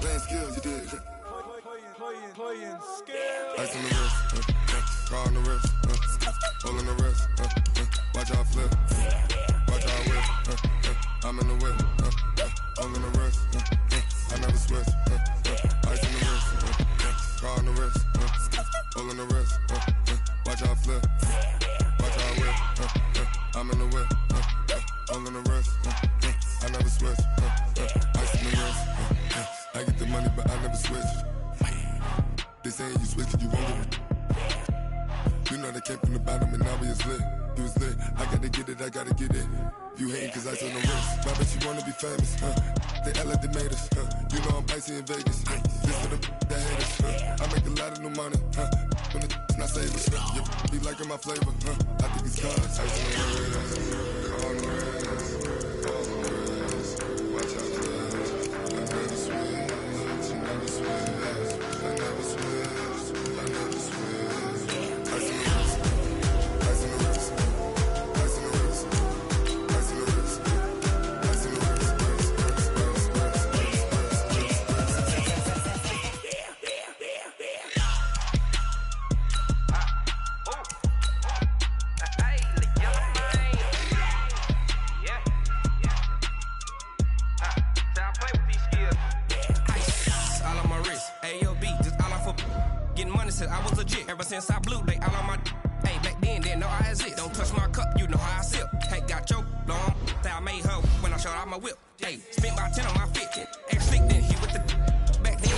Playing skills, you did. Playing skills. Ice on the wrist, car on the wrist, hole in the wrist, watch out flip, watch out whip, I'm in the whip, hole in the wrist, I never switch, ice on the wrist, car on the wrist, hole in the wrist, watch out flip, watch out whip, I'm in the whip, hole in the wrist, I never switch, ice on the wrist, I get the money but I never switch. They saying you switch and you won't get it. You know they came from the bottom and now we is lit. You was lit, I gotta get it, I gotta get it. You hating cause ice on the wrist. Why bet you wanna be famous, They act like they made us, You know I'm icy in Vegas, This for the that hate us, I make a lot of new money, When it's not savers, You be liking my flavor, I think it's cause ice on the wrist, car on the wrist, all on the wrist. Watch out for this, I never switch, you never switch. I never switch, I never switch. Ice in the wrist, ice in the wrist, ice in the wrist, ice in the wrist, ice in the I was legit. Ever since I blew, they all on my hey, back then, didn't know I exist. Don't touch my cup, you know how I sip. Hey, got your long, that I made her when I showed out my whip. Hey, spent about 10 on my fit. Ex-slick, then he with the back then.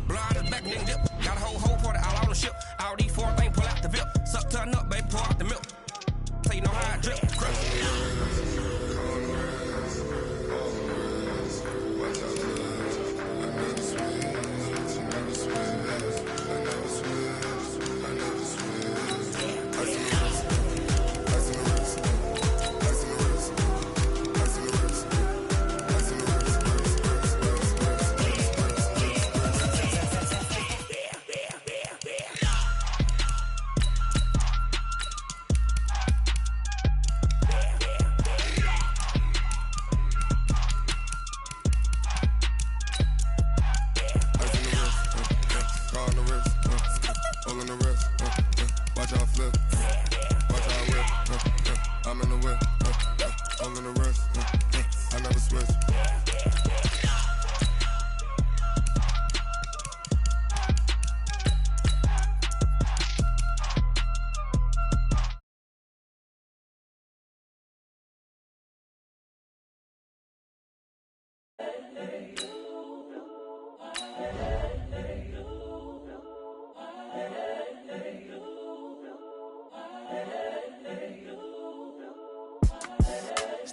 Blood back then dip. Got a whole party all on the ship. All these four things pull out the VIP. Suck turn up, baby, pour out the milk. So you know how I drip. Crush.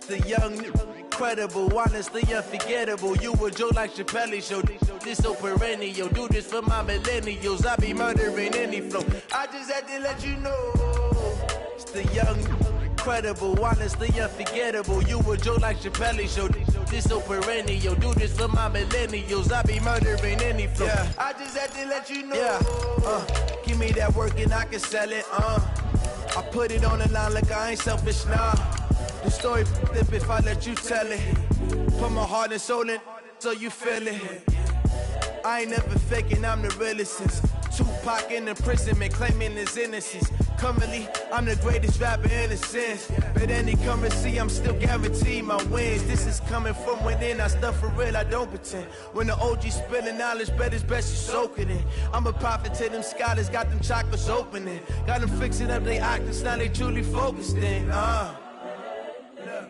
The young, incredible, honestly unforgettable. You a joke like Chappelle show. This so perennial. Do this for my millennials. I be murdering any flow. I just had to let you know. It's the young, incredible, honestly unforgettable. You a joke like Chappelle show. This so perennial. Do this for my millennials. I be murdering any flow. Yeah. I just had to let you know. Yeah. Give me that work and I can sell it. I put it on the line like I ain't selfish, nah. The story flip if I let you tell it. Put my heart and soul in so you feel it. I ain't never faking, I'm the realest since Tupac in the imprisonment claiming his innocence. Currently, I'm the greatest rapper in a sense. But any currency, I'm still guaranteed my wins. This is coming from within, I stuff for real, I don't pretend. When the OG spilling knowledge, bet it's best you soak it in. I'm a prophet to them scholars, got them chakras opening. Got them fixing up they octaves, now they truly focused in.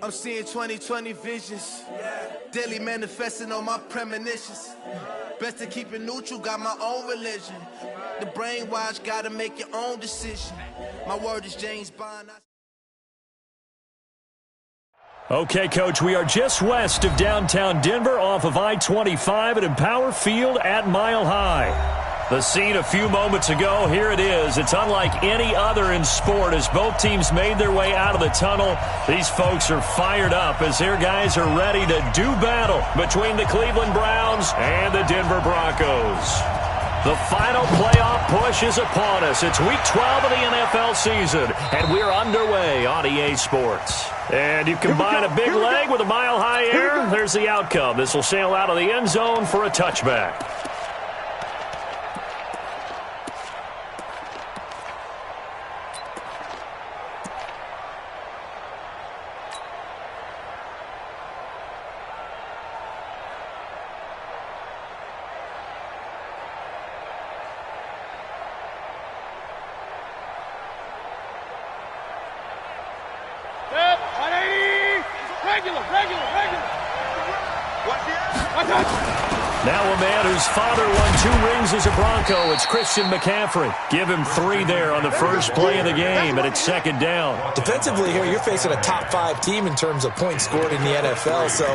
I'm seeing 2020 visions, daily manifesting on my premonitions. Best to keep it neutral, got my own religion. The brainwash, gotta make your own decision. My word is James Bond. Okay, Coach, we are just west of downtown Denver off of I-25 at Empower Field at Mile High. The scene a few moments ago, here it is. It's unlike any other in sport as both teams made their way out of the tunnel. These folks are fired up as their guys are ready to do battle between the Cleveland Browns and the Denver Broncos. The final playoff push is upon us. It's Week 12 of the NFL season, and we're underway on EA Sports. And you combine a big leg with a mile-high air, there's the outcome. This will sail out of the end zone for a touchback. Now a man whose father won 2 rings as a Bronco. It's Christian McCaffrey. Give him 3 there on the first play of the game, and it's second down. Defensively here, you're facing a top 5 team in terms of points scored in the NFL. So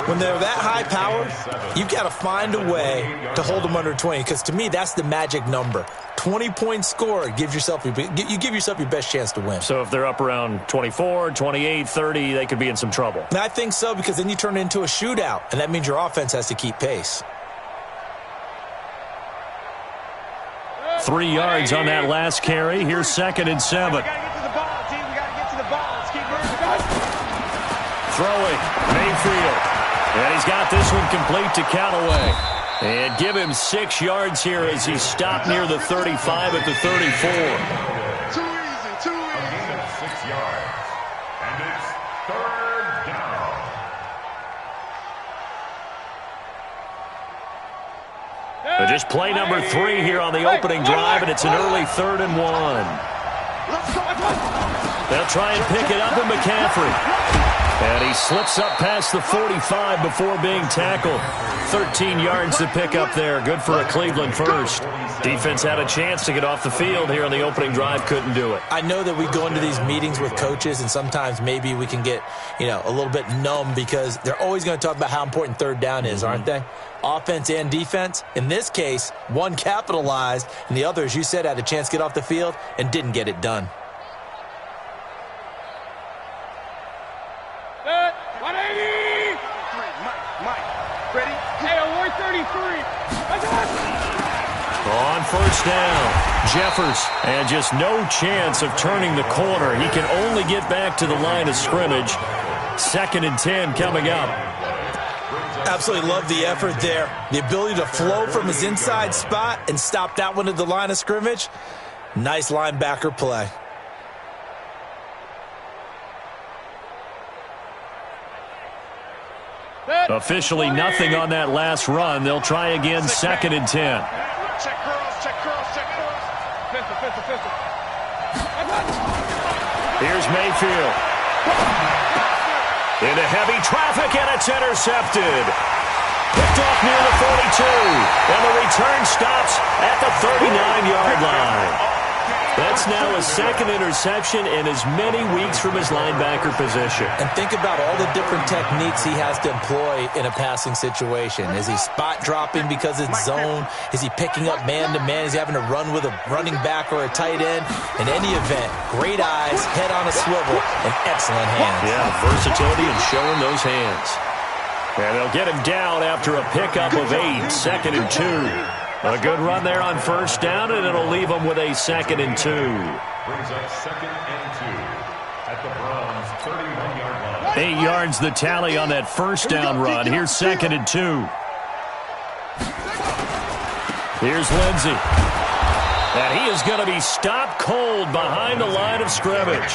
when they're that high powered, you've got to find a way to hold them under 20. Because to me, that's the magic number. 20 points scored, you give yourself your best chance to win. So if they're up around 24, 28, 30, they could be in some trouble. And I think so, because then you turn it into a shootout, and that means your offense has to keep pace. 3 yards on that last carry. Here's 2nd and 7. We got to get to the ball, team. We got to get to the ball. Let's keep moving. Throwing, Mayfield. And he's got this one complete to Callaway. And give him 6 yards here as he stopped near the 35 at the 34. Too easy, too easy. 6 yards. And it's 3rd down. Just play number 3 here on the opening drive, and it's an early 3rd and 1. They'll try and pick it up in McCaffrey. And he slips up past the 45 before being tackled. 13 yards to pick up there. Good for a Cleveland first. Defense had a chance to get off the field here on the opening drive. Couldn't do it. I know that we go into these meetings with coaches, and sometimes maybe we can get, a little bit numb because they're always going to talk about how important 3rd down is, aren't they? Offense and defense. In this case, one capitalized, and the other, as you said, had a chance to get off the field and didn't get it done. On first down, Jeffers, and just no chance of turning the corner. He can only get back to the line of scrimmage. 2nd and 10 coming up. Absolutely love the effort there. The ability to flow from his inside spot and stop that one at the line of scrimmage. Nice linebacker play. Officially nothing on that last run. They'll try again, 2nd and 10. Check curls, check curls, check curls. Pistol. Here's Mayfield. Into heavy traffic, and it's intercepted. Picked off near the 42. And the return stops at the 39-yard line. That's now a 2nd interception in as many weeks from his linebacker position. And think about all the different techniques he has to employ in a passing situation. Is he spot dropping because it's zone? Is he picking up man-to-man? Is he having to run with a running back or a tight end? In any event, great eyes, head on a swivel, and excellent hands. Yeah, versatility and showing those hands. And they'll get him down after a pickup of 8, 2nd and 2. A good run there on first down, and it'll leave them with a 2nd and 2. Brings up 2nd and 2 at the Browns' 31-yard line. 8 yards the tally on that first down run. Here's 2nd and 2. Here's Lindsey. And he is going to be stopped cold behind the line of scrimmage.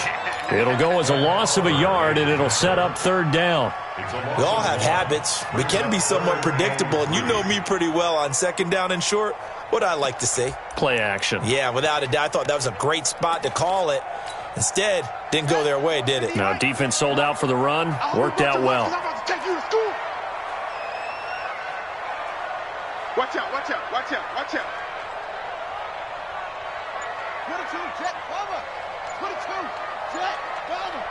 It'll go as a loss of a yard, and it'll set up 3rd down. We all have habits. We can be somewhat predictable, and you know me pretty well on 2nd down and short. What I like to say? Play action. Yeah, without a doubt. I thought that was a great spot to call it. Instead, didn't go their way, did it? Now, defense sold out for the run. Worked out well. Watch out, watch out, watch out, watch out. Put it to jet cover. Put it to jet cover.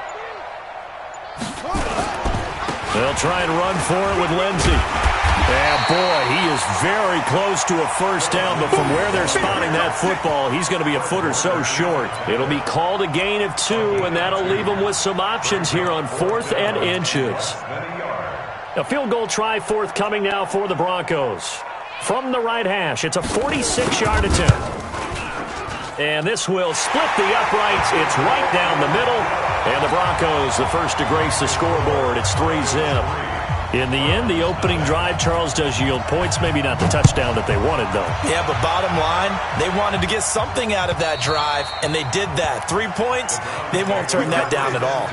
They'll try and run for it with Lindsey. And, boy, he is very close to a first down, but from where they're spotting that football, he's going to be a foot or so short. It'll be called a gain of 2, and that'll leave them with some options here on 4th and inches. A field goal try forthcoming now for the Broncos. from the right hash. It's a 46-yard attempt. And this will split the uprights. It's right down the middle. And the Broncos, the first to grace the scoreboard. It's 3-zip. In the end, the opening drive, Charles, does yield points. Maybe not the touchdown that they wanted, though. Yeah, but bottom line, they wanted to get something out of that drive, and they did that. 3 points, they won't turn that down at all.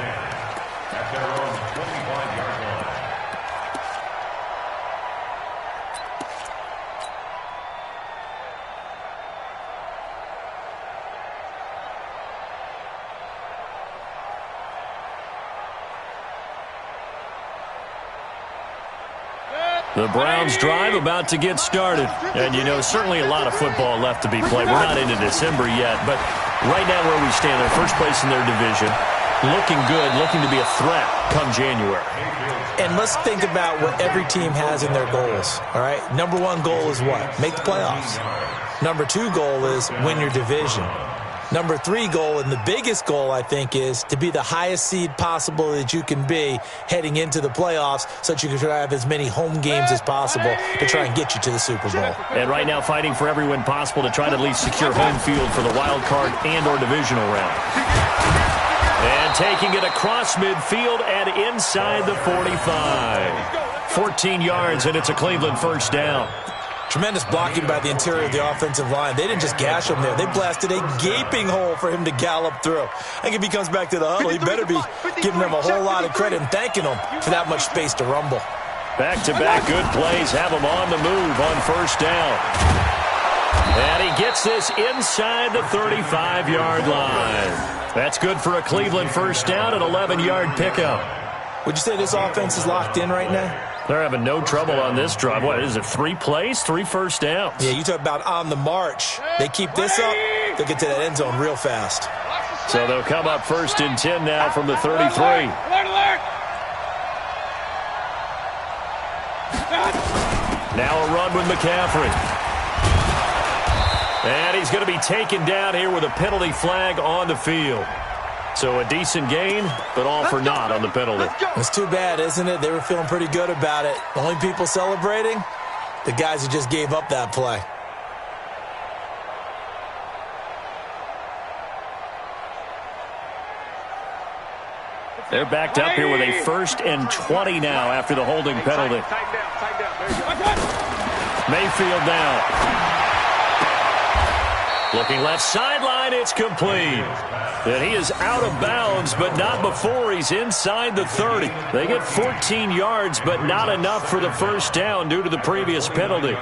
The Browns drive about to get started. And, you know, certainly a lot of football left to be played. We're not into December yet, but right now where we stand, they're first place in their division, looking good, looking to be a threat come January. And let's think about what every team has in their goals, all right? Number one goal is what? Make the playoffs. Number two goal is win your division. Number three goal, and the biggest goal, I think, is to be the highest seed possible that you can be heading into the playoffs so that you can have as many home games as possible to try and get you to the Super Bowl. And right now fighting for every win possible to try to at least secure home field for the wild card and or divisional round. And taking it across midfield and inside the 45. 14 yards, and it's a Cleveland first down. Tremendous blocking by the interior of the offensive line. They didn't just gash him there. They blasted a gaping hole for him to gallop through. I think if he comes back to the huddle, he better be giving them a whole lot of credit and thanking them for that much space to rumble. Back-to-back good plays have him on the move on first down. And he gets this inside the 35-yard line. That's good for a Cleveland first down, an 11-yard pickup. Would you say this offense is locked in right now? They're having no trouble on this drive. What is it, 3 plays, 3 first downs? Yeah, you talk about on the march. They keep this up, they'll get to that end zone real fast. So they'll come up first and 10 now from the 33. Now a run with McCaffrey. And he's going to be taken down here with a penalty flag on the field. So a decent gain, but all for naught on the penalty. It's too bad, isn't it? They were feeling pretty good about it. The only people celebrating, the guys who just gave up that play. They're backed up here with a 1st and 20 now after the holding penalty. Mayfield now. Looking left sideline, it's complete. And he is out of bounds, but not before he's inside the 30. They get 14 yards, but not enough for the first down due to the previous penalty.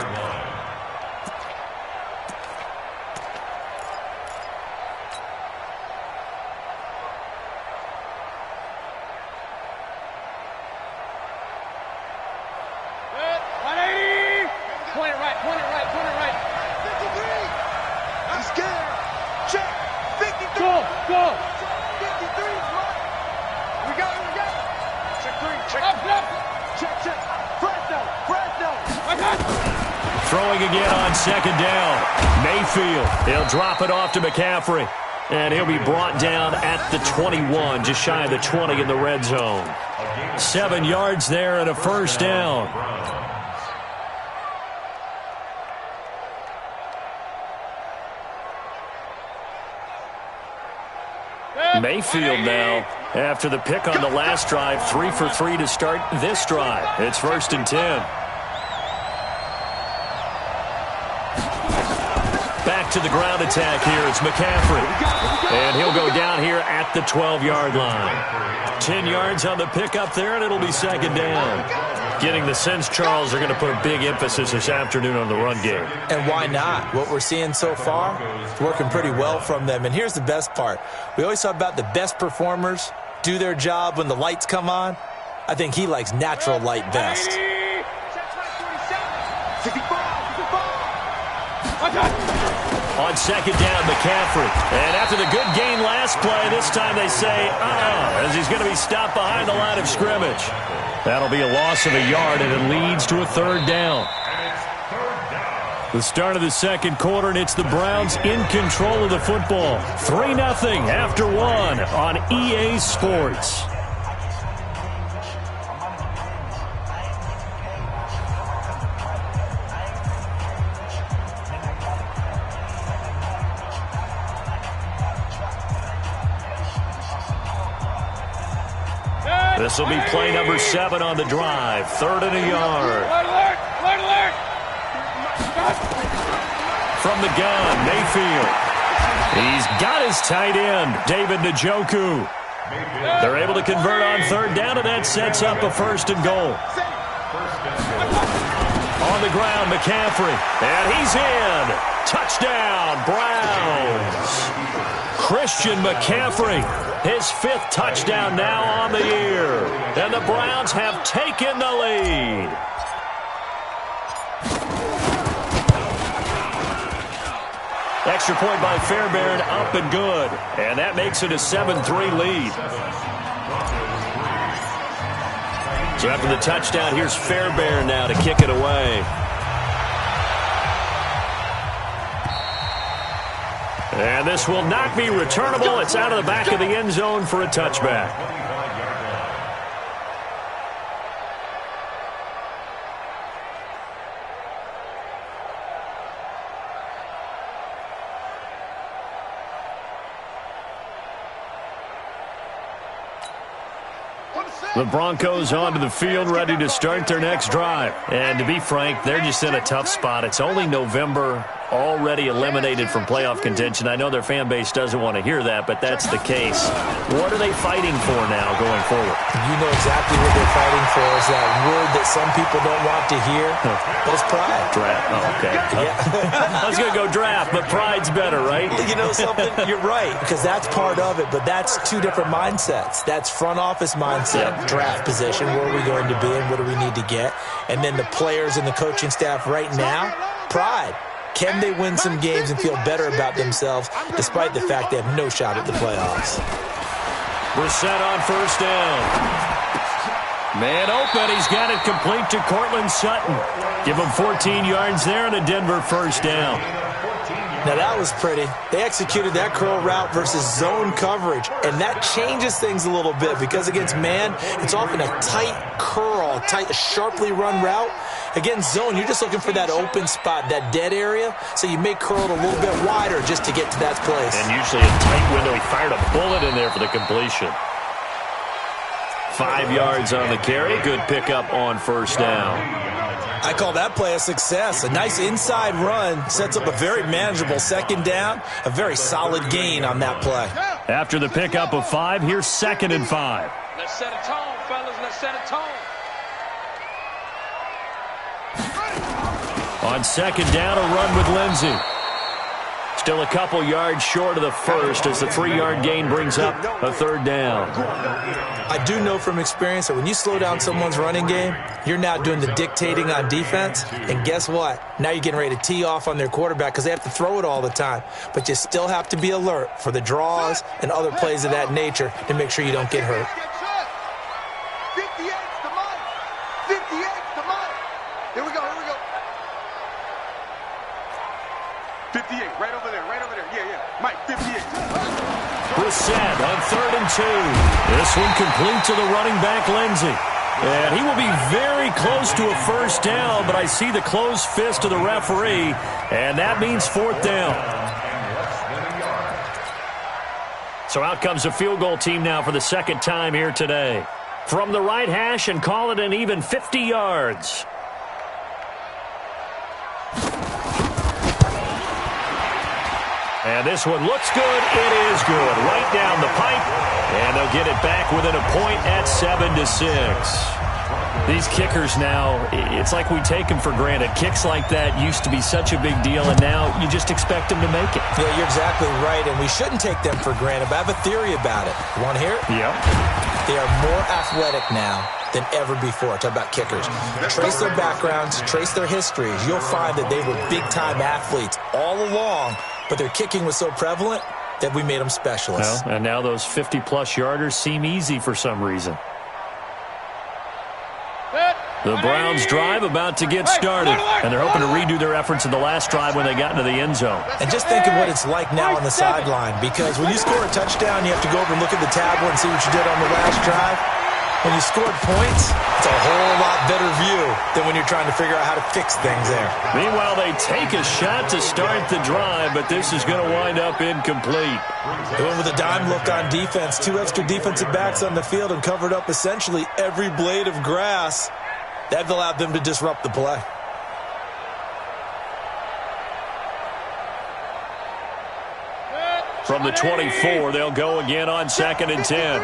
Throwing again on second down. Mayfield, he'll drop it off to McCaffrey. And he'll be brought down at the 21, just shy of the 20 in the red zone. 7 yards there and a first down. Mayfield now, after the pick on the last drive, 3 for 3 to start this drive. It's 1st and 10. Back to the ground attack here. It's McCaffrey. And he'll go down here at the 12-yard line. 10 yards on the pickup there, and it'll be second down. Getting the sense, Charles, are going to put a big emphasis this afternoon on the run game. And why not? What we're seeing so far is working pretty well from them. And here's the best part. We always talk about the best performers do their job when the lights come on. I think he likes natural light best. On second down, McCaffrey. And after the good gain last play, this time they say, as he's going to be stopped behind the line of scrimmage. That'll be a loss of a yard, and it leads to a third down. The start of the second quarter, and it's the Browns in control of the football. 3-0 after 1 on EA Sports. This will be play number 7 on the drive. 3rd and a yard. From the gun, Mayfield. He's got his tight end, David Njoku. They're able to convert on 3rd down, and that sets up a 1st and goal. On the ground, McCaffrey. And he's in. Touchdown, Browns. Christian McCaffrey, his 5th touchdown now on the year. And the Browns have taken the lead. Extra point by Fairbairn, up and good. And that makes it a 7-3 lead. So after the touchdown, here's Fairbairn now to kick it away. And this will not be returnable. It's out of the back of the end zone for a touchback. The Broncos onto the field, ready to start their next drive. And to be frank, they're just in a tough spot. It's only November, already eliminated from playoff contention. I know their fan base doesn't want to hear that, but that's the case. What are they fighting for now going forward? You know exactly what they're fighting for is that word that some people don't want to hear. That's pride. Draft. Oh, okay. Yeah. I was going to go draft, but pride's better, right? You know something? You're right, because that's part of it, but that's 2 different mindsets. That's front office mindset, draft position, where are we going to be and what do we need to get? And then the players and the coaching staff right now, pride. Can they win some games and feel better about themselves despite the fact they have no shot at the playoffs? Brissett on 1st down. Man open. He's got it complete to Cortland Sutton. Give him 14 yards there and a Denver 1st down. Now that was pretty. They executed that curl route versus zone coverage, and that changes things a little bit because against man, it's often a tight curl, tight, sharply run route. Against zone, you're just looking for that open spot, that dead area, so you may curl it a little bit wider just to get to that place. And usually a tight window. He fired a bullet in there for the completion. 5 yards on the carry. Good pickup on 1st down. I call that play a success. A nice inside run sets up a very manageable 2nd down. A very solid gain on that play. After the pickup of 5, here's 2nd and 5. Let's set a tone, fellas. Let's set a tone. On 2nd down, a run with Lindsey. Still a couple yards short of the 1st as the 3-yard gain brings up a 3rd down. I do know from experience that when you slow down someone's running game, you're now doing the dictating on defense. And guess what? Now you're getting ready to tee off on their quarterback because they have to throw it all the time. But you still have to be alert for the draws and other plays of that nature to make sure you don't get hurt. 58's the money. 58's the money. Here we go. 58, right over there. Yeah. Mike, 58. Brissett on 3rd and 2. This one complete to the running back, Lindsey. And he will be very close to a 1st down, but I see the closed fist of the referee, and that means 4th down. So out comes a field goal team now for the 2nd time here today. From the right hash and call it an even 50 yards. And this one looks good. It is good. Right down the pipe. And they'll get it back within a point at 7-6. These kickers now, it's like we take them for granted. Kicks like that used to be such a big deal, and now you just expect them to make it. Yeah, you're exactly right, and we shouldn't take them for granted, but I have a theory about it. You want to hear it? Yep. They are more athletic now than ever before. Talk about kickers. Trace their backgrounds, trace their histories. You'll find that they were big-time athletes all along, but their kicking was so prevalent that we made them specialists. Well, and now those 50-plus yarders seem easy for some reason. The Browns drive about to get started, and they're hoping to redo their efforts in the last drive when they got into the end zone. And just think of what it's like now on the sideline, because when you score a touchdown, you have to go over and look at the tablet and see what you did on the last drive. when you scored points, it's a whole lot better view than when you're trying to figure out how to fix things there. Meanwhile, they take a shot to start the drive, but this is going to wind up incomplete. Doing with a dime look on defense, 2 extra defensive backs on the field and covered up essentially every blade of grass. That allowed them to disrupt the play. From the 24, they'll go again on 2nd and 10.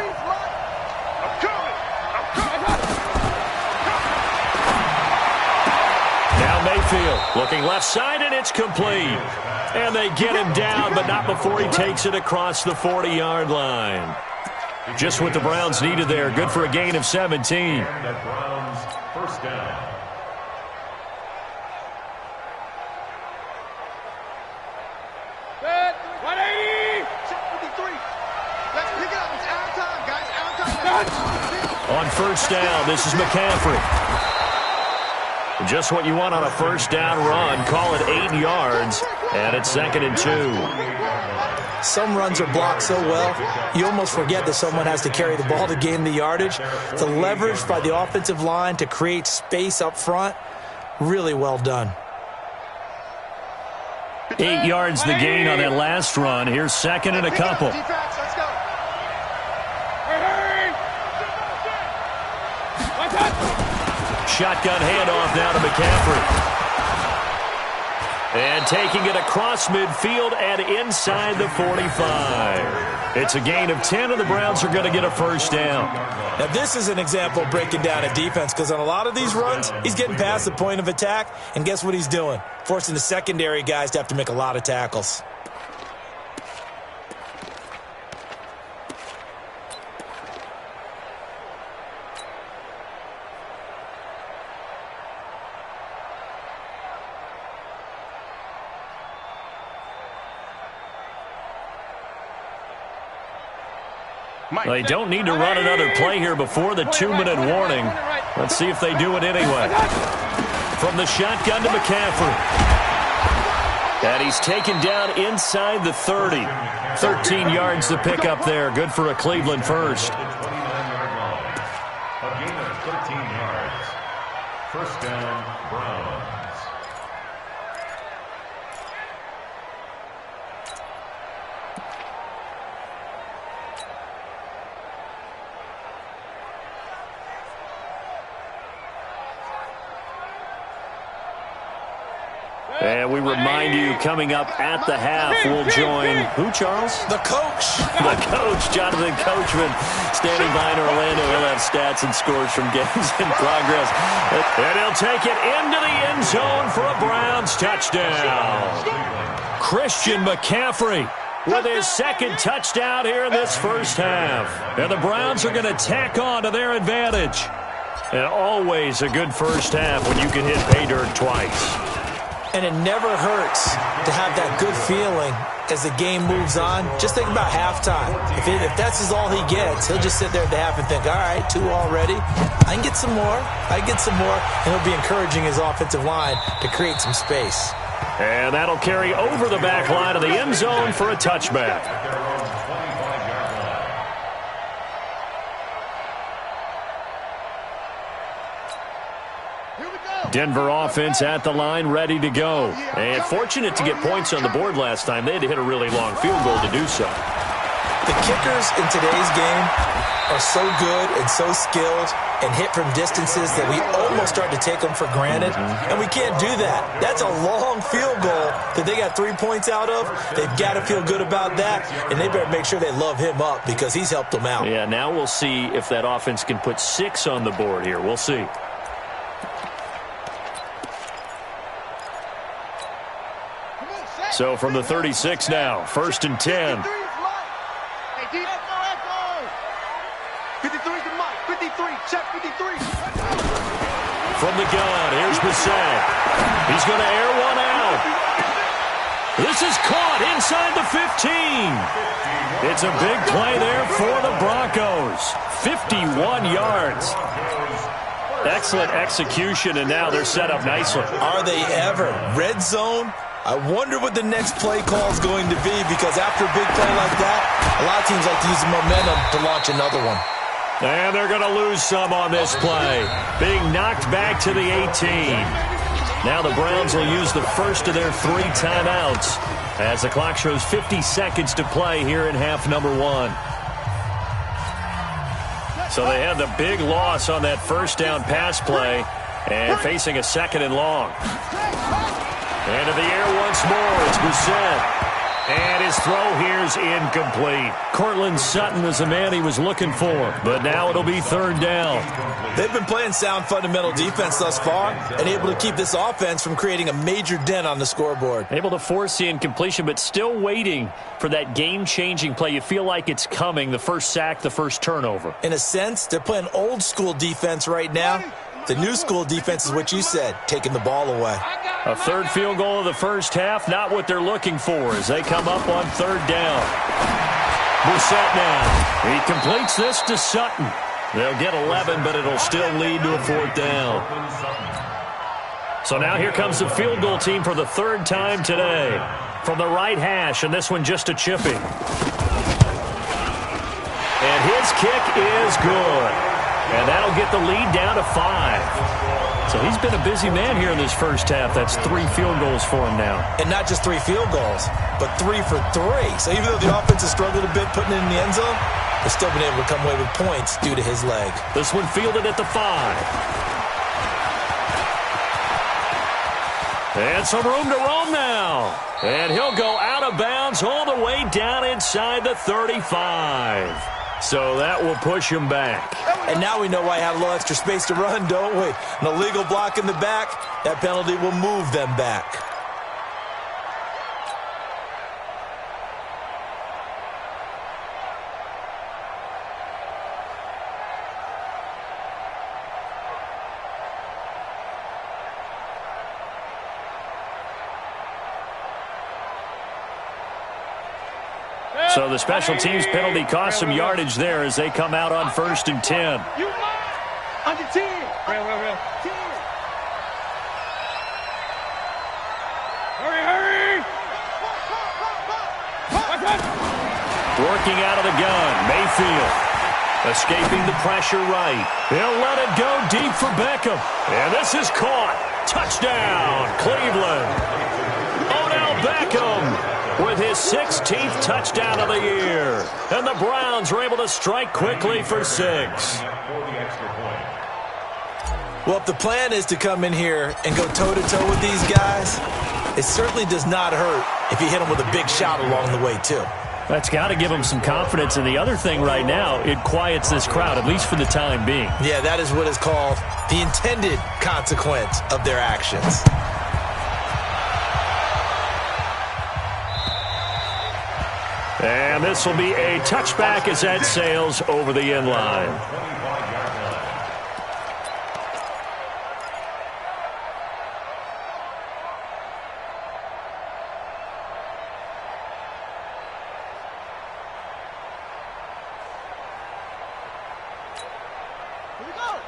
Now Mayfield looking left side, and it's complete. And they get him down, but not before he takes it across the 40-yard line. Just what the Browns needed there. Good for a gain of 17. That Browns first down. On first down, this is McCaffrey. Just what you want on a first down run. Call it 8 yards, and it's 2nd and 2. Some runs are blocked so well, you almost forget that someone has to carry the ball to gain the yardage. The leverage by the offensive line to create space up front, really well done. 8 yards the gain on that last run. Here's 2nd and a couple. Shotgun handoff now to McCaffrey. And taking it across midfield and inside the 45. It's a gain of 10, and the Browns are going to get a first down. Now, this is an example of breaking down a defense, because on a lot of these runs, he's getting past the point of attack, and guess what he's doing? Forcing the secondary guys to have to make a lot of tackles. They don't need to run another play here before the 2-minute warning. Let's see if they do it anyway. From the shotgun to McCaffrey. And he's taken down inside the 30. 13 yards to pick up there. Good for a Cleveland first. A gain of 13 yards. First down, Browns. And we remind you, coming up at the half, we'll join who, Charles? The coach. The coach, Jonathan Coachman, standing by in Orlando. He'll have stats and scores from games in progress. And he'll take it into the end zone for a Browns touchdown. Christian McCaffrey with his 2nd touchdown here in this first half. And the Browns are going to tack on to their advantage. And always a good first half when you can hit pay dirt twice. And it never hurts to have that good feeling as the game moves on. Just think about halftime. If that's all he gets, he'll just sit there at the half and think, all right, 2 already. I can get some more. And he'll be encouraging his offensive line to create some space. And that'll carry over the back line of the end zone for a touchback. Denver offense at the line, ready to go. And fortunate to get points on the board last time. They had to hit a really long field goal to do so. The kickers in today's game are so good and so skilled and hit from distances that we almost start to take them for granted. And we can't do that. That's a long field goal that they got 3 points out of. They've got to feel good about that, and they better make sure they love him up because he's helped them out. Yeah, now we'll see if that offense can put 6 on the board here. We'll see. So from the 36 now, 1st and 10. 53's the mic. 53. Check 53. From the gun, here's Bissett. He's going to air one out. This is caught inside the 15. It's a big play there for the Broncos. 51 yards. Excellent execution, and now they're set up nicely. Are they ever? Red zone? I wonder what the next play call is going to be, because after a big play like that, a lot of teams like to use the momentum to launch another one. And they're going to lose some on this play. Being knocked back to the 18. Now the Browns will use the first of their 3 timeouts as the clock shows 50 seconds to play here in half number 1. So they had the big loss on that first down pass play and facing a 2nd and long. Into the air once more. It's Brissett. And his throw here's incomplete. Cortland Sutton is the man he was looking for, but now it'll be 3rd down. They've been playing sound fundamental defense thus far and able to keep this offense from creating a major dent on the scoreboard. Able to force the incompletion, but still waiting for that game-changing play. You feel like it's coming, the first sack, the first turnover. In a sense, they're playing old-school defense right now. The new school defense is what you said, taking the ball away. A 3rd field goal of the first half, not what they're looking for as they come up on 3rd down. Brissett now. He completes this to Sutton. They'll get 11, but it'll still lead to a 4th down. So now here comes the field goal team for the 3rd time today. From the right hash, and this one just a chipping. And his kick is good. And that'll get the lead down to 5. So he's been a busy man here in this first half. That's 3 field goals for him now. And not just 3 field goals, but 3 for 3. So even though the offense has struggled a bit putting it in the end zone, they've still been able to come away with points due to his leg. This one fielded at the 5. And some room to roam now. And he'll go out of bounds all the way down inside the 35. So that will push him back. And now we know why I have a little extra space to run, don't we? An illegal block in the back, that penalty will move them back. So the special teams penalty cost some yardage there as they come out on 1st and 10. Under 10. Real. 10. Hurry. Working out of the gun, Mayfield. Escaping the pressure right. He'll let it go deep for Beckham. And this is caught. Touchdown, Cleveland. Odell Beckham with his 16th touchdown of the year. And the Browns were able to strike quickly for 6. Well, if the plan is to come in here and go toe-to-toe with these guys, it certainly does not hurt if you hit them with a big shot along the way, too. That's got to give them some confidence. And the other thing right now, it quiets this crowd, at least for the time being. Yeah, that is what is called the intended consequence of their actions. And this will be a touchback as that sails over the end line.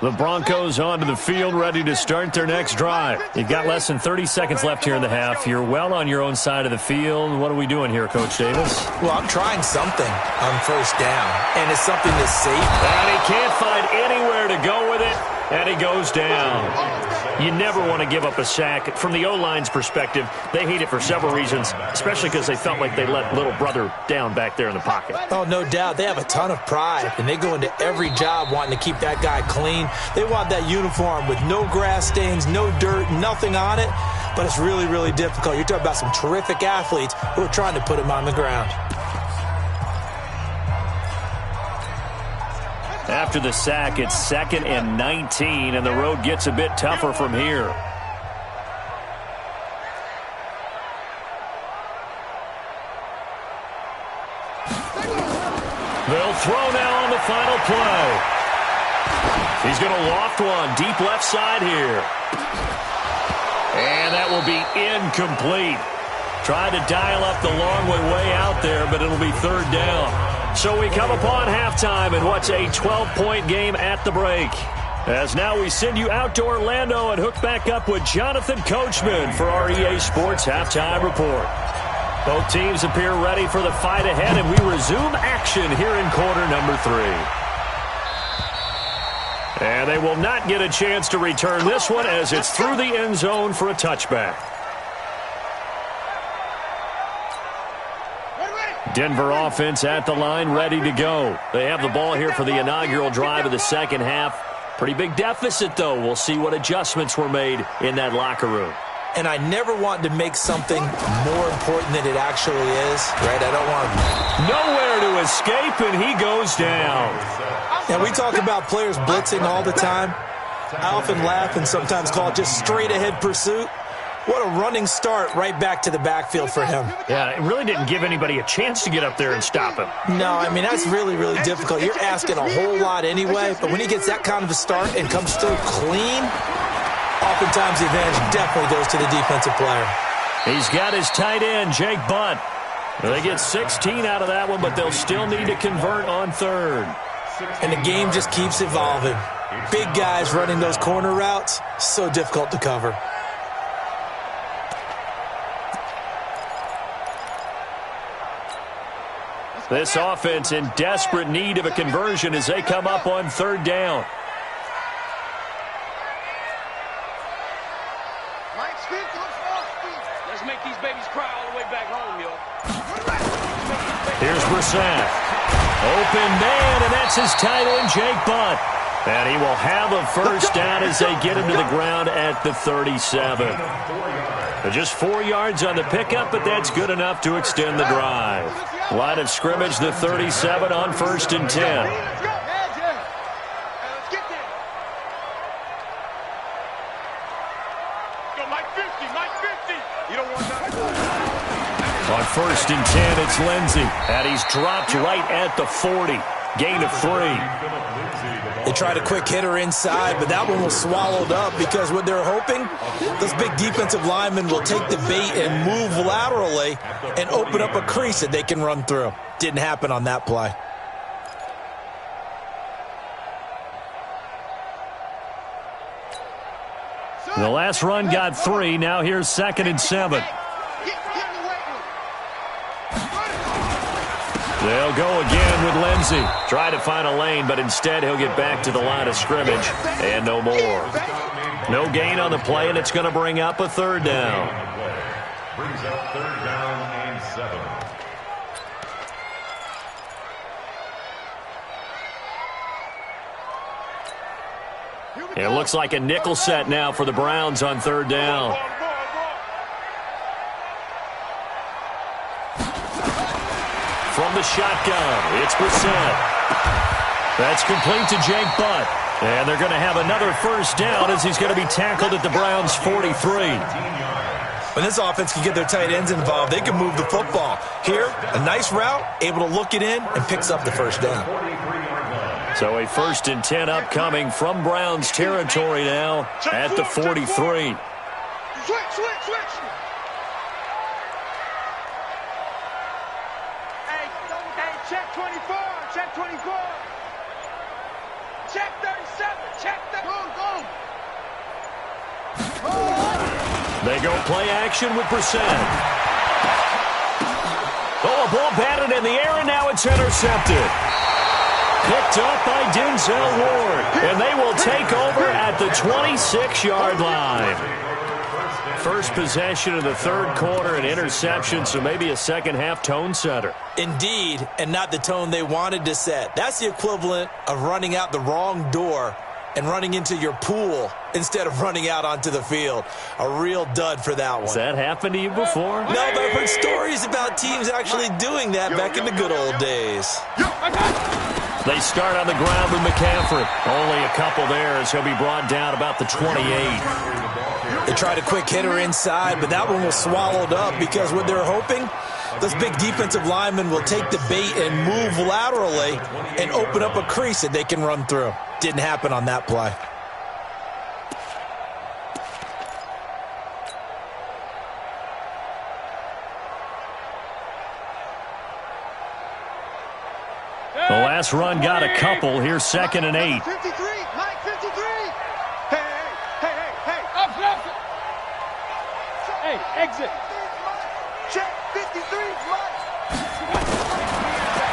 The Broncos onto the field, ready to start their next drive. You've got less than 30 seconds left here in the half. You're well on your own side of the field. What are we doing here, Coach Davis? Well, I'm trying something on 1st down, and it's something that's safe. And he can't find anywhere to go with it, and he goes down. You never want to give up a sack. From the O-line's perspective, they hate it for several reasons, especially because they felt like they let little brother down back there in the pocket. Oh, no doubt. They have a ton of pride, and they go into every job wanting to keep that guy clean. They want that uniform with no grass stains, no dirt, nothing on it. But it's really, really difficult. You're talking about some terrific athletes who are trying to put him on the ground. After the sack, it's 2nd and 19, and the road gets a bit tougher from here. They'll throw now on the final play. He's going to loft one deep left side here. And that will be incomplete. Tried to dial up the long way out there, but it'll be 3rd down. So we come upon halftime in what's a 12-point game at the break. As now we send you out to Orlando and hook back up with Jonathan Coachman for our EA Sports Halftime Report. Both teams appear ready for the fight ahead, and we resume action here in quarter number 3. And they will not get a chance to return this one as it's through the end zone for a touchback. Denver offense at the line, ready to go. They have the ball here for the inaugural drive of the second half. Pretty big deficit, though. We'll see what adjustments were made in that locker room. And I never want to make something more important than it actually is, right? I don't want nowhere to escape, and he goes down. And we talk about players blitzing all the time. I often laugh and sometimes call it just straight-ahead pursuit. What a running start right back to the backfield for him. Yeah, it really didn't give anybody a chance to get up there and stop him. No, I mean, that's really, really difficult. You're asking a whole lot anyway, but when he gets that kind of a start and comes through clean, oftentimes the advantage definitely goes to the defensive player. He's got his tight end, Jake Butt. They get 16 out of that one, but they'll still need to convert on third. And the game just keeps evolving. Big guys running those corner routes, so difficult to cover. This offense in desperate need of a conversion as they come up on third down. Let's make these babies cry all the way back home, yo. Here's Brissett. Open man, and that's his tight end, Jake Butt. And he will have a first down as they get him to the ground at the 37. Just 4 yards on the pickup, but that's good enough to extend the drive. Line of scrimmage, the 37 on 1st and 10. On 1st and 10, it's Lindsey. And he's dropped right at the 40. Gain of 3. They tried a quick hitter inside, but that one was swallowed up because what they're hoping, those big defensive linemen will take the bait and move laterally and open up a crease that they can run through. Didn't happen on that play. The last run got 3. Now here's 2nd and 7. They'll go again with Lindsey. Try to find a lane, but instead he'll get back to the line of scrimmage. And no more. No gain on the play, and it's going to bring up a third down. Brings up third down and 7. It looks like a nickel set now for the Browns on third down. From the shotgun, it's Brissett. That's complete to Jake Butt. And they're going to have another first down as he's going to be tackled at the Browns' 43. When this offense can get their tight ends involved, they can move the football. Here, a nice route, able to look it in, and picks up the first down. So a 1st and 10 upcoming from Browns territory now at the 43. Switch. Check 24. Check 24. Check 37. Check that. Go. They go play action with Brissett. Oh, a ball batted in the air, and now it's intercepted. Picked up by Denzel Ward. And they will take over at the 26-yard line. First possession of the third quarter, an interception, so maybe a second-half tone setter. Indeed, and not the tone they wanted to set. That's the equivalent of running out the wrong door and running into your pool instead of running out onto the field. A real dud for that one. Has that happened to you before? No, but I've heard stories about teams actually doing that back in the good old days. They start on the ground with McCaffrey. Only a couple there as he'll be brought down about the 28. They tried a quick hitter inside, but that one was swallowed up because what they're hoping, those big defensive linemen will take the bait and move laterally and open up a crease that they can run through. Didn't happen on that play. The last run got a couple. Here's 2nd and 8. 53. Mike 53. Hey. Up. Hey, exit. Check 53. Mike.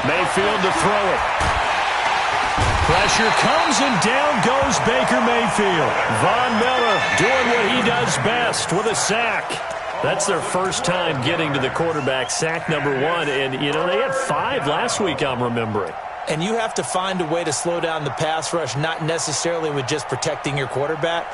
Mayfield to throw it. Pressure comes, and down goes Baker Mayfield. Von Miller doing what he does best with a sack. That's their first time getting to the quarterback, sack number 1. And, you know, they had 5 last week, I'm remembering. And you have to find a way to slow down the pass rush, not necessarily with just protecting your quarterback,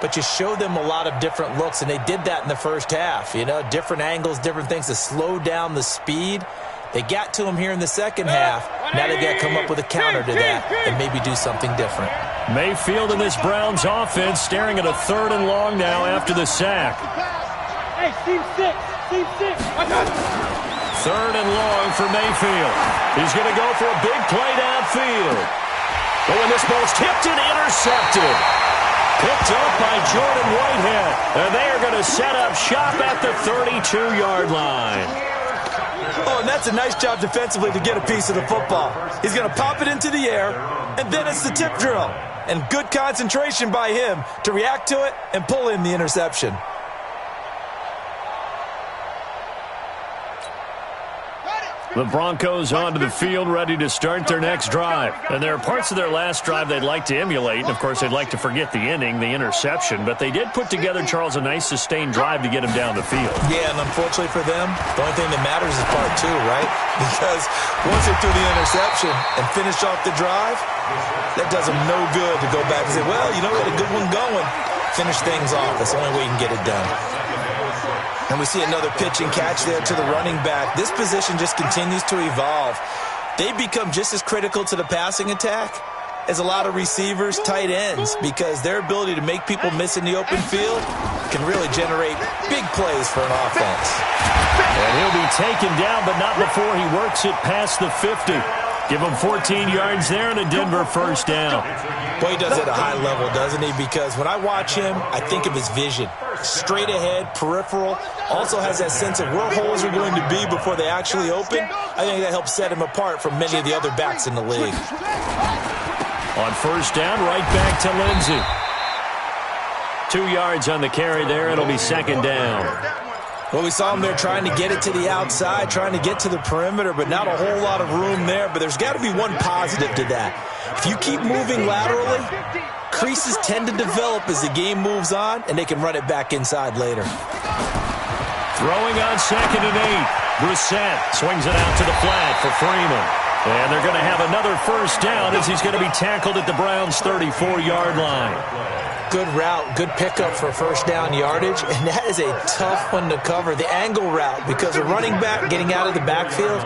but you show them a lot of different looks, and they did that in the first half. You know, different angles, different things to slow down the speed. They got to him here in the second half. Now they've got to come up with a counter to that and maybe do something different. Mayfield in this Browns offense staring at a 3rd and long now after the sack. Hey, team 6. 3rd and long for Mayfield. He's going to go for a big play downfield. But when this ball's tipped and intercepted. Picked up by Jordan Whitehead. And they are going to set up shop at the 32-yard line. Oh, and that's a nice job defensively to get a piece of the football. He's going to pop it into the air, and then it's the tip drill. And good concentration by him to react to it and pull in the interception. The Broncos onto the field, ready to start their next drive. And there are parts of their last drive they'd like to emulate. And, of course, they'd like to forget the inning, the interception. But they did put together, Charles, a nice sustained drive to get him down the field. Yeah, and unfortunately for them, the only thing that matters is part 2, right? Because once they threw the interception and finished off the drive, that does them no good to go back and say, well, you know, we had a good one going. Finish things off. That's the only way you can get it done. And we see another pitch and catch there to the running back. This position just continues to evolve. They become just as critical to the passing attack as a lot of receivers, tight ends, because their ability to make people miss in the open field can really generate big plays for an offense. And he'll be taken down, but not before he works it past the 50. Give him 14 yards there and a Denver first down. Boy, he does it at a high level, doesn't he? Because when I watch him, I think of his vision. Straight ahead, peripheral, also has that sense of where holes are going to be before they actually open. I think that helps set him apart from many of the other backs in the league. On first down, right back to Lindsey. 2 yards on the carry there. It'll be second down. Well, we saw him there trying to get it to the outside, trying to get to the perimeter, but not a whole lot of room there. But there's got to be one positive to that. If you keep moving laterally, creases tend to develop as the game moves on, and they can run it back inside later. Throwing on 2nd and 8. Brissett swings it out to the flat for Freeman. And they're going to have another first down as he's going to be tackled at the Browns' 34-yard line. Good route, good pickup for first down yardage, and that is a tough one to cover, the angle route, because a running back getting out of the backfield,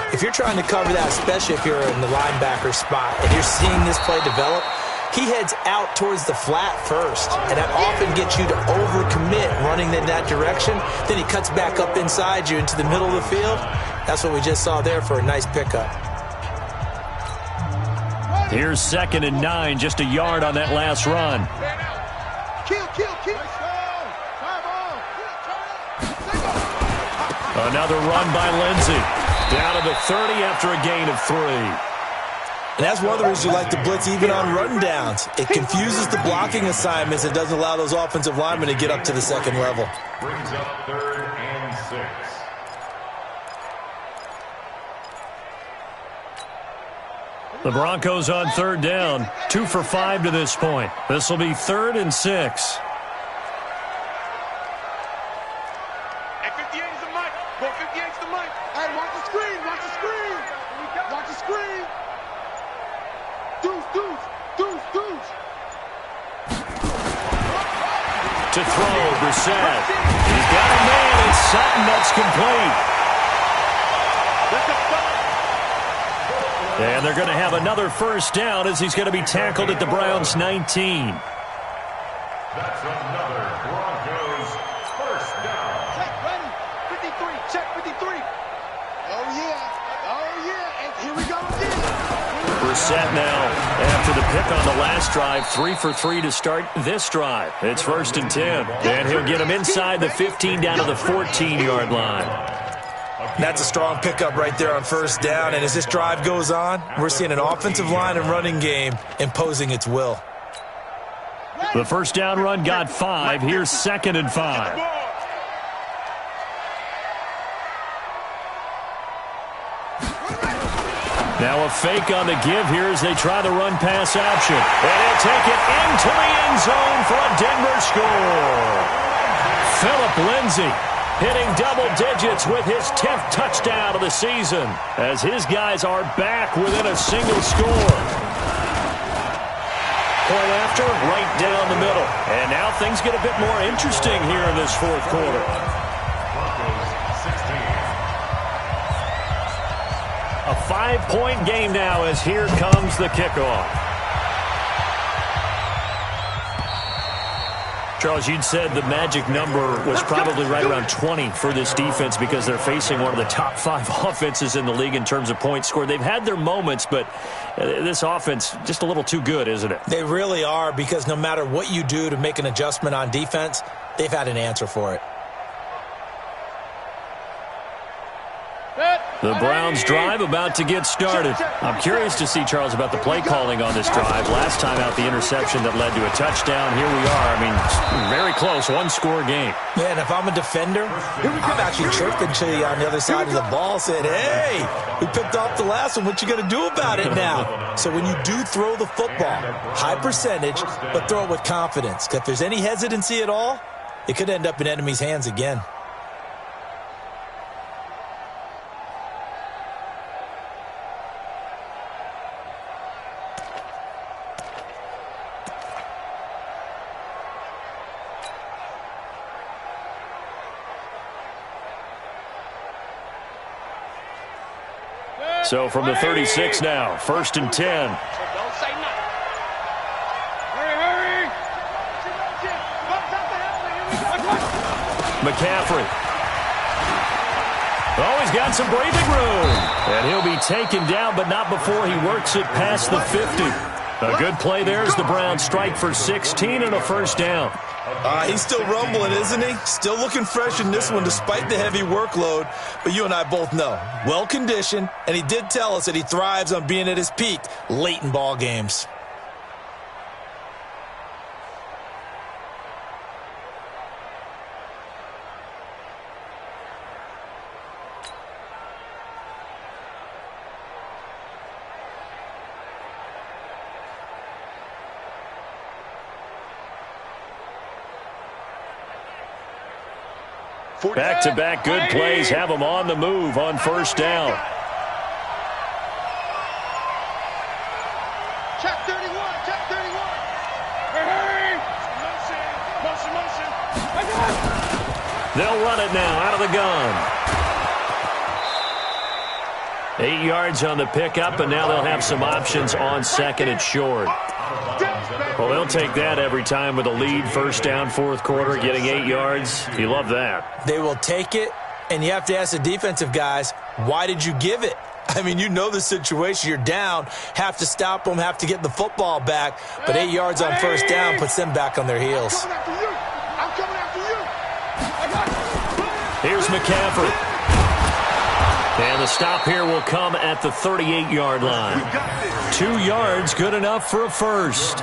if you're trying to cover that, especially if you're in the linebacker spot and you're seeing this play develop, he heads out towards the flat first, and that often gets you to overcommit running in that direction. Then he cuts back up inside you into the middle of the field. That's what we just saw there for a nice pickup. Here's 2nd and 9, just a yard on that last run. Another run by Lindsey. Down to the 30 after a gain of 3. And that's one of the reasons you like to blitz even on rundowns. It confuses the blocking assignments. It doesn't allow those offensive linemen to get up to the second level. Brings up 3rd and 6. The Broncos on 3rd down. 2 for 5 to this point. This will be 3rd and 6. Hey, 58 is the mic. 58 is the mic. Hey, watch the screen. Watch the screen. Watch the screen. Deuce. To throw, Brissett. He's got a man. It's Sutton. That's complete. And they're going to have another first down as he's going to be tackled at the Browns' 19. That's another Broncos first down. Check, ready. 53. Check, 53. Oh, yeah. And here we go again. Brissett now, after the pick on the last drive, 3 for 3 to start this drive. It's 1st and 10. And he'll get him inside the 15 down to the 14-yard line. That's a strong pickup right there on first down. And as this drive goes on, we're seeing an offensive line and running game imposing its will. The first down run got 5. Here's 2nd and 5. Now a fake on the give here as they try the run-pass option. And he'll take it into the end zone for a Denver score. Phillip Lindsay hitting double digits with his 10th touchdown of the season as his guys are back within a single score. Point after, right down the middle. And now things get a bit more interesting here in this fourth quarter. A 5-point game now as here comes the kickoff. Charles, you'd said the magic number was probably right around 20 for this defense because they're facing one of the top 5 offenses in the league in terms of points scored. They've had their moments, but this offense just a little too good, isn't it? They really are, because no matter what you do to make an adjustment on defense, they've had an answer for it. The Browns drive about to get started. I'm curious to see, Charles, about the play calling on this drive. Last time out, the interception that led to a touchdown. Here we are. I mean, very close, one-score game. Man, if I'm a defender, I'm actually chirping to you on the other side of the ball, saying, hey, we picked off the last one. What you going to do about it now? So when you do throw the football, high percentage, but throw it with confidence. Because if there's any hesitancy at all, it could end up in enemy's hands again. So from the 36 now, 1st and 10. Don't say nothing. Hurry. McCaffrey. Oh, he's got some breathing room. And he'll be taken down, but not before he works it past the 50. A good play there as the Browns strike for 16 and a first down. He's still rumbling, isn't he? Still looking fresh in this one despite the heavy workload. But you and I both know, well-conditioned, and he did tell us that he thrives on being at his peak late in ball games. Back-to-back good plays have them on the move on first down. Check 31. Hurry. Motion. They'll run it now out of the gun. 8 yards on the pickup, and now they'll have some options on second and short. Well, they'll take that every time with a lead, first down, fourth quarter, getting 8 yards. You love that. They will take it, and you have to ask the defensive guys, why did you give it? I mean, you know the situation. You're down, have to stop them, have to get the football back, but 8 yards on first down puts them back on their heels. I'm coming after you. Here's McCaffrey. And the stop here will come at the 38-yard line. 2 yards, good enough for a first.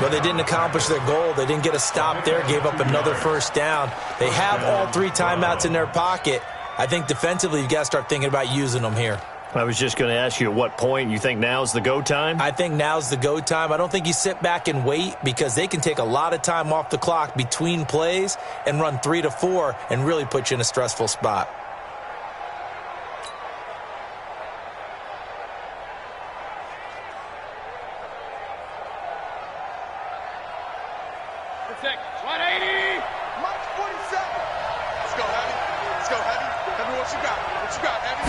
But they didn't accomplish their goal. They didn't get a stop there, gave up another first down. They have all 3 timeouts in their pocket. I think defensively you've got to start thinking about using them here. I was just going to ask you at what point you think now's the go time? I think now's the go time. I don't think you sit back and wait because they can take a lot of time off the clock between plays and run 3 to 4 and really put you in a stressful spot. Protect. 180. March 47. Let's go, Heavy. Heavy, what you got, Heavy?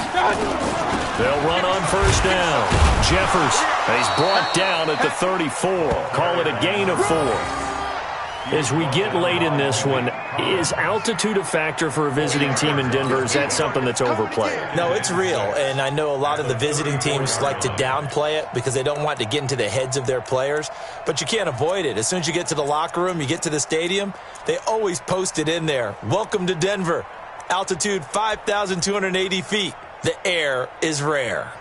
They'll run on first down. Jeffers, he's brought down at the 34. Call it a gain of 4. As we get late in this one, is altitude a factor for a visiting team in Denver? Is that something that's overplayed? No, it's real, and I know a lot of the visiting teams like to downplay it because they don't want to get into the heads of their players, but you can't avoid it. As soon as you get to the locker room, you get to the stadium, they always post it in there. Welcome to Denver. Altitude 5,280 feet. The air is rare.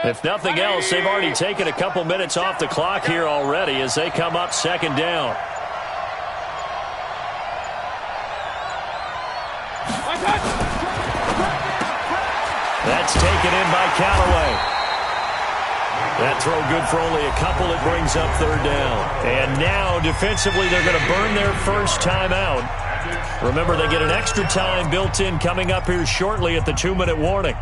If nothing else, they've already taken a couple minutes off the clock here already as they come up second down. That's taken in by Callaway. That throw good for only a couple. It brings up third down. And now, defensively, they're going to burn their first timeout. Remember, they get an extra time built in coming up here shortly at the 2-minute warning.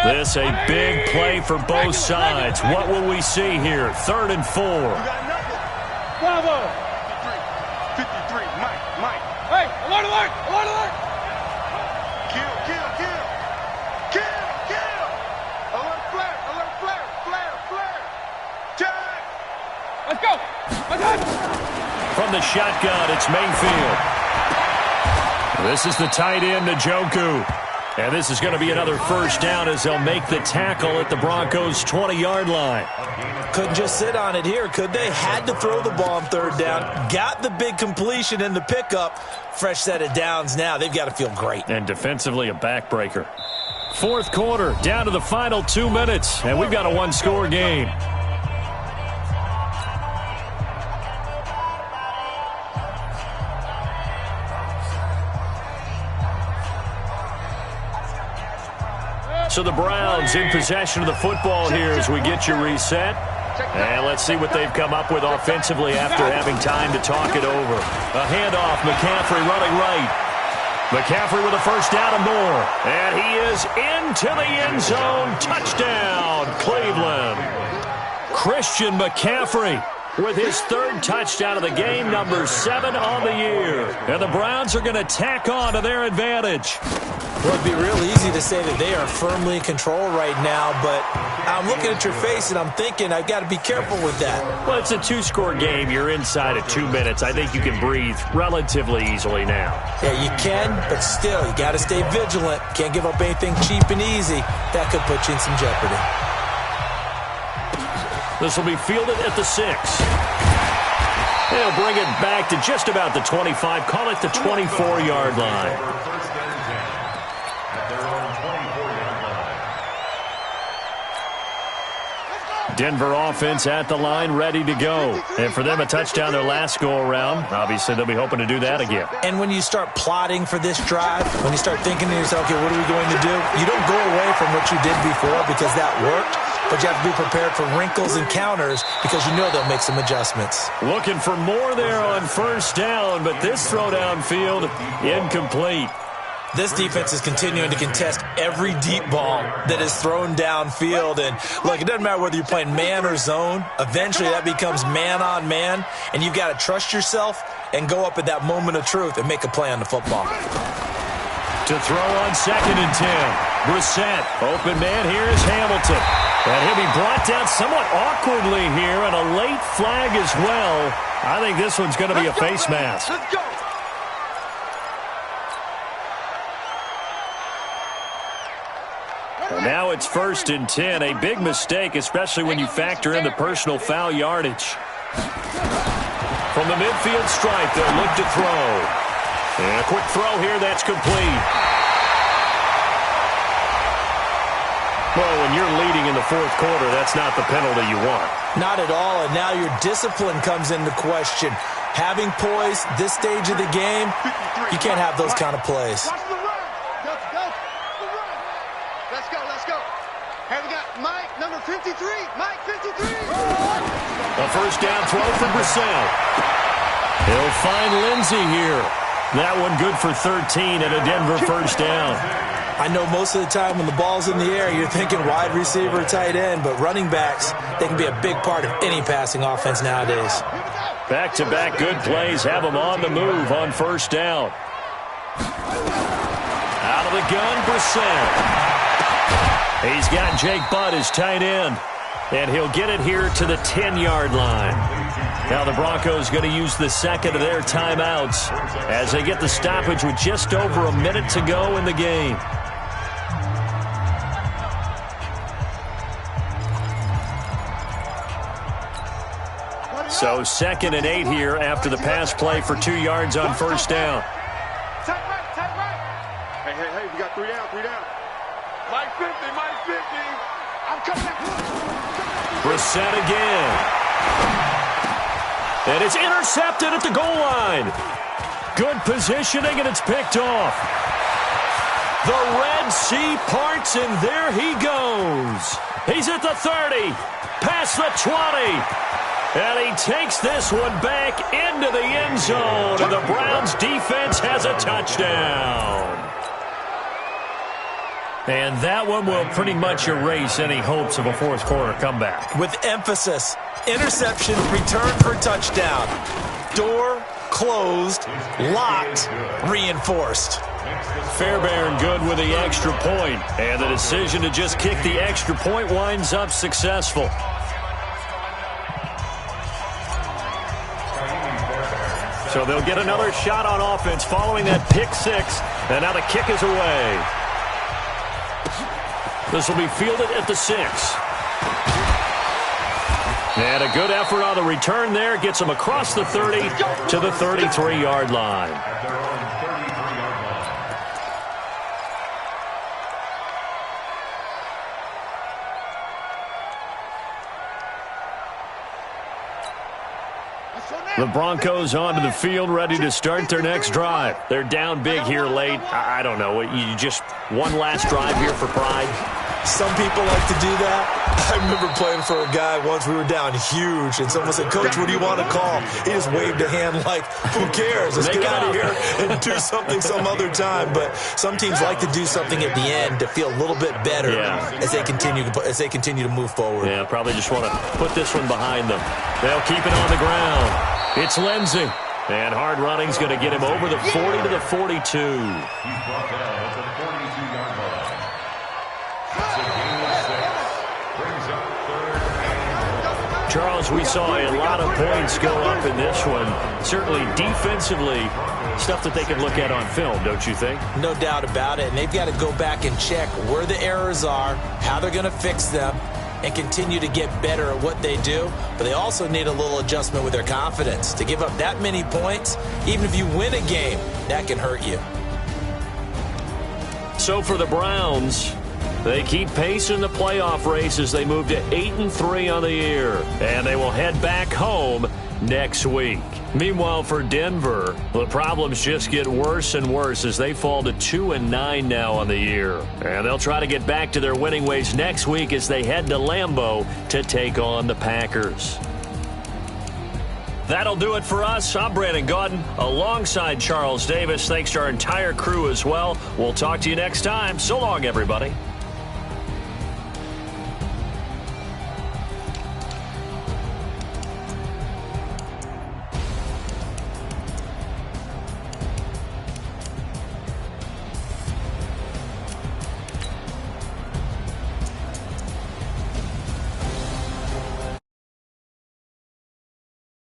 This a big play for both sides. What will we see here? 3rd and 4. Bravo. 53. Mike. Hey, alert. Kill. Alert flare. Check. Let's go. From the shotgun, it's Mayfield. This is the tight end, Njoku. And this is going to be another first down as they'll make the tackle at the Broncos' 20-yard line. Couldn't just sit on it here, could they? Had to throw the ball on 3rd down. Got the big completion in the pickup. Fresh set of downs now. They've got to feel great. And defensively, a backbreaker. 4th quarter, down to the final 2 minutes, and we've got a one-score game. So the Browns in possession of the football here as we get you reset. And let's see what they've come up with offensively after having time to talk it over. A handoff, McCaffrey running right. McCaffrey with a first down and more. And he is into the end zone. Touchdown, Cleveland. Christian McCaffrey with his 3rd touchdown of the game, number 7 on the year. And the Browns are going to tack on to their advantage. Well, it'd be real easy to say that they are firmly in control right now, but I'm looking at your face and I'm thinking I've got to be careful with that. Well, it's a 2-score game. You're inside of 2 minutes. I think you can breathe relatively easily now. Yeah, you can, but still, you got to stay vigilant. Can't give up anything cheap and easy. That could put you in some jeopardy. This will be fielded at the 6. They'll bring it back to just about the 25. Call it the 24-yard line. Denver offense at the line, ready to go. And for them, a touchdown their last go-around. Obviously, they'll be hoping to do that again. And when you start plotting for this drive, when you start thinking to yourself, okay, what are we going to do? You don't go away from what you did before because that worked, but you have to be prepared for wrinkles and counters because you know they'll make some adjustments. Looking for more there on first down, but this throw downfield, incomplete. This defense is continuing to contest every deep ball that is thrown downfield. And, look, it doesn't matter whether you're playing man or zone. Eventually that becomes man-on-man, and you've got to trust yourself and go up at that moment of truth and make a play on the football. To throw on 2nd and 10. Brissett, open man, here is Hamilton. And he'll be brought down somewhat awkwardly here, and a late flag as well. I think this one's going to be a face mask. Let's go. And now it's 1st and 10. A big mistake, especially when you factor in the personal foul yardage. From the midfield stripe, they'll look to throw. And a quick throw here, that's complete. Well, when you're leading in the 4th quarter, that's not the penalty you want. Not at all, and now your discipline comes into question. Having poise this stage of the game, you can't have those kind of plays. Let's go. Hey, we got Mike, number 53. Mike, 53. A first down throw for Brissett. He'll find Lindsey here. That one good for 13 and a Denver first down. I know most of the time when the ball's in the air, you're thinking wide receiver, tight end, but running backs, they can be a big part of any passing offense nowadays. Back-to-back good plays have them on the move on first down. Out of the gun, Brissett. He's got Jake Butt as tight end, and he'll get it here to the 10-yard line. Now the Broncos going to use the 2nd of their timeouts as they get the stoppage with just over a minute to go in the game. So 2nd and 8 here after the pass play for 2 yards on first down. Tight right. Hey, we got 3 down. Mike 50. I'm coming back. Brissett again. And it's intercepted at the goal line. Good positioning, and it's picked off. The Red Sea parts, and there he goes. He's at the 30, past the 20. And he takes this one back into the end zone, and the Browns defense has a touchdown. And that one will pretty much erase any hopes of a fourth quarter comeback. With emphasis, interception, return for touchdown. Door closed, locked, reinforced. Fairbairn good with the extra point, and the decision to just kick the extra point winds up successful. So they'll get another shot on offense following that pick six, and now the kick is away. This will be fielded at the 6. And a good effort on the return there gets them across the 30 to the 33-yard line. The Broncos onto the field, ready to start their next drive. They're down big here late. I don't know. You just one last drive here for pride? Some people like to do that. I remember playing for a guy once. We were down huge, and someone said, "Coach, what do you want to call?" He just waved a hand like, "Who cares? Let's get out of here and do something some other time." But some teams like to do something at the end to feel a little bit better as they continue to move forward. Yeah, probably just want to put this one behind them. They'll keep it on the ground. It's Lindsey, and hard running's going to get him over the 40 to the 42. He's brought down at the 42-yard line. It's a gain of 6. Brings up 3rd and 1. Charles, we saw a lot of points go up in this one. Certainly defensively, stuff that they can look at on film, don't you think? No doubt about it, and they've got to go back and check where the errors are, how they're going to fix them, and continue to get better at what they do. But they also need a little adjustment with their confidence. To give up that many points, even if you win a game, that can hurt you. So for the Browns, they keep pace in the playoff race as they move to 8-3 on the year. And they will head back home next week. Meanwhile, for Denver, the problems just get worse and worse as they fall to 2-9 now on the year. And they'll try to get back to their winning ways next week as they head to Lambeau to take on the Packers. That'll do it for us. I'm Brandon Gaudin alongside Charles Davis. Thanks to our entire crew as well. We'll talk to you next time. So long, everybody.